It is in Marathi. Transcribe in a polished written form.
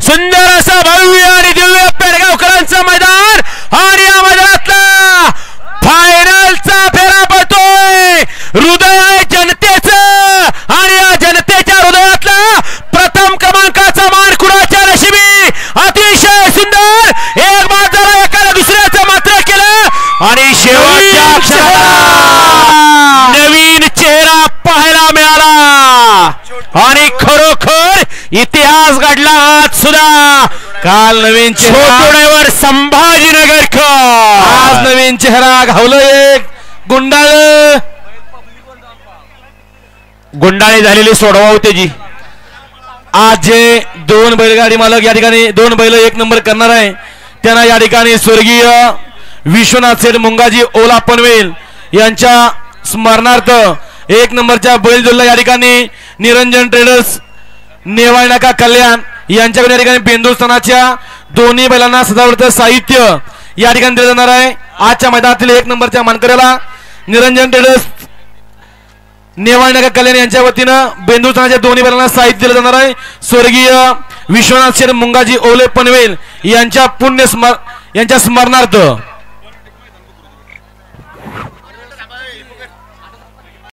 सुंदर असं भव्य आणि दिव्य पेडगावकरांचं मैदान आणि या मैदानातला फायनलचा फेरा पडतोय. हृदय आहे जनतेचं आणि या जनतेच्या हृदयातला प्रथम क्रमांकाचा मान कुणाच्या नशिबी. अतिशय सुंदर एक बाद झाला, एकाला दुसऱ्याचं मात्र केलं आणि शेवटच्या क्षणाला नवीन चेहरा पाहायला मिळाला आणि खरोखर इतिहास घडला. आज सुद्धा काल नवीन चेहरा संभाजीनगरकर, आज नवीन चेहरा घावलं. एक गुंडाळी झालेली सोडवा होते जी. आज जे दोन बैलगाडी मालक या ठिकाणी दोन बैल एक नंबर करणार आहे त्यांना या ठिकाणी स्वर्गीय विश्वनाथ सेठ मुंगाजी ओला पनवेल यांच्या स्मरणार्थ एक नंबरच्या बैलजोडला या ठिकाणी निरंजन ट्रेडर्स नेवाळ नाका कल्याण यांच्याकडे या ठिकाणी बेंदूस्थानाच्या दोन्ही बैलांना सजावटीचं साहित्य या ठिकाणी दिलं जाणार आहे. आजच्या मैदानातील एक नंबरच्या मानकऱ्याला निरंजन ट्रेडर्स नेवाळ नाका कल्याण यांच्या वतीनं बेंदूस्थानाच्या दोन्ही बैलांना साहित्य दिलं जाणार आहे. स्वर्गीय विश्वनाथ शेठ मुंगाजी ओले पनवेल यांच्या स्मरणार्थ